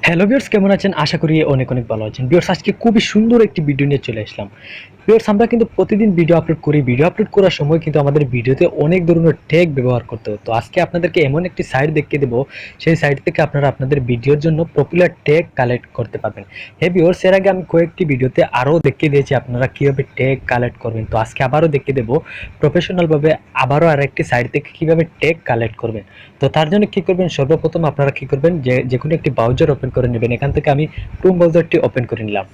Hello viewers, কেমন আছেন? আশা করি অনেক অনেক ভালো আছেন। ভিউয়ার্স, আজকে খুবই সুন্দর একটি ভিডিও নিয়ে চলে আসলাম। ভিউয়ার্স, আমরা কিন্তু প্রতিদিন ভিডিও আপলোড করি। ভিডিও আপলোড করার সময় কিন্তু আমাদের ভিডিওতে অনেক ধরনের ট্যাগ ব্যবহার করতে হয়। তো আজকে আপনাদেরকে এমন একটি সাইট দেখিয়ে দেব, সেই সাইট থেকে আপনারা আপনাদের ভিডিওর জন্য পপুলার ট্যাগ কালেক্ট করতে পারবেন। হ্যাঁ ভিউয়ার্স, এর আগে আমি কয়েকটি ভিডিওতে আরও দেখিয়ে দিয়েছি আপনারা কীভাবে ট্যাগ কালেক্ট করবেন। তো আজকে আবারও দেখিয়ে দেব প্রফেশনালভাবে আবারও আরেকটি সাইট থেকে কীভাবে ট্যাগ কালেক্ট করবেন। তো তার জন্য কী করবেন, সর্বপ্রথম আপনারা কী করবেন, যে কোনো একটি ব্রাউজার ওপেন করে নেবেন। এখান থেকে আমি ক্রোম ব্রাউজারটি ওপেন করে নিলাম।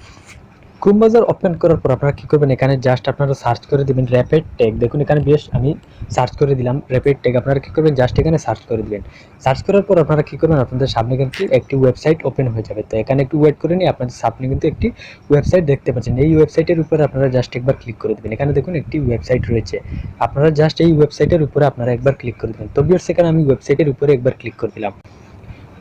ক্রোম ব্রাউজার ওপেন করার পর আপনারা কী করবেন, এখানে জাস্ট আপনারা সার্চ করে দেবেন র্যাপিড ট্যাগ। দেখুন এখানে বেশ আমি সার্চ করে দিলাম র্যাপিড ট্যাগ। আপনারা কী করবেন, জাস্ট এখানে সার্চ করে দিবেন। সার্চ করার পর আপনারা কী করবেন, আপনাদের সামনে কিন্তু একটি ওয়েবসাইট ওপেন হয়ে যাবে। তো এখানে একটু ওয়েট করে নিয়ে আপনাদের সামনে কিন্তু একটি ওয়েবসাইট দেখতে পাচ্ছেন। এই ওয়েবসাইটের উপরে আপনারা জাস্ট একবার ক্লিক করে দেবেন। এখানে দেখুন একটি ওয়েবসাইট রয়েছে, আপনারা জাস্ট এই ওয়েবসাইটের উপরে আপনারা একবার ক্লিক করে দেবেন। তো ভিউয়ার্স, এখানে আমি ওয়েবসাইটের উপরে একবার ক্লিক করে দিলাম।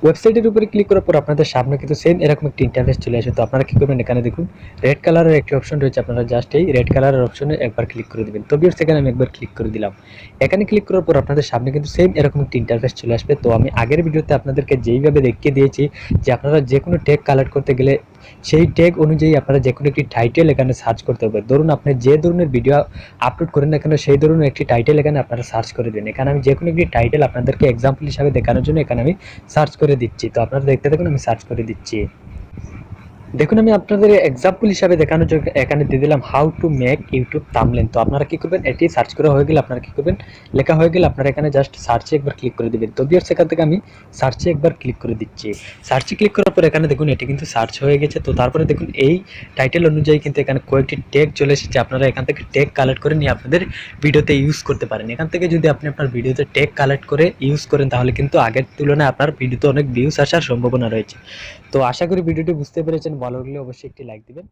ওয়েবসাইটের উপরে ক্লিক করার পর আপনাদের সামনে কিন্তু সেম এরকম একটি ইন্টারফেস চলে আসে। তো আপনারা কী করবেন, এখানে দেখুন রেড কালারের একটি অপশন রয়েছে, আপনারা জাস্ট এই রেড কালারের অপশনে একবার ক্লিক করে দেবেন। তো ভিউয়ার্স, এখানে আমি একবার ক্লিক করে দিলাম। এখানে ক্লিক করার পর আপনাদের সামনে কিন্তু সেম এরকম একটি ইন্টারফেস চলে আসবে। তো আমি আগের ভিডিওতে আপনাদেরকে যেইভাবে দেখিয়ে দিয়েছি যে আপনারা যে কোনো ট্যাগ কালেক্ট করতে গেলে সেই ট্যাগ অনুযায়ী আপনারা যে কোনো একটি টাইটেল এখানে সার্চ করতে হবে। ধরুন আপনি যে ধরনের ভিডিও আপলোড করেন না কেন, সেই ধরনের একটি টাইটেল এখানে আপনারা সার্চ করে দেন। এখানে আমি যে কোনো একটি টাইটেল আপনাদেরকে এক্সাম্পল হিসাবে দেখানোর জন্য এখানে আমি সার্চ করে দিচ্ছি। তো আপনারা দেখতে থাকুন, আমি সার্চ করে দিচ্ছি। দেখুন আমি আপনাদের এক্সাম্পল হিসাবে দেখানোর জন্য এখানে দিয়ে দিলাম how to make YouTube thumbnail. তো আপনারা কী করবেন, এটি সার্চ করা হয়ে গেলে আপনারা কী করবেন, লেখা হয়ে গেলে আপনারা এখানে জাস্ট সার্চে একবার ক্লিক করে দেবেন। তো ভিউয়ার্স, সেখান থেকে আমি সার্চে একবার ক্লিক করে দিচ্ছি। সার্চে ক্লিক করার পর এখানে দেখুন এটি কিন্তু সার্চ হয়ে গেছে। তো তারপরে দেখুন এই টাইটেল অনুযায়ী কিন্তু এখানে কয়েকটি ট্যাগ চলে এসেছে। আপনারা এখান থেকে ট্যাগ কালেক্ট করে নিয়ে আপনাদের ভিডিওতে ইউজ করতে পারেন। এখান থেকে যদি আপনি আপনার ভিডিওতে ট্যাগ কালেক্ট করে ইউজ করেন, তাহলে কিন্তু আগের তুলনায় আপনার ভিডিওতে অনেক ভিউজ আসার সম্ভাবনা রয়েছে। তো আশা করি ভিডিওটি বুঝতে পেরেছেন। ভালো লাগলে অবশ্যই একটি লাইক দিবেন।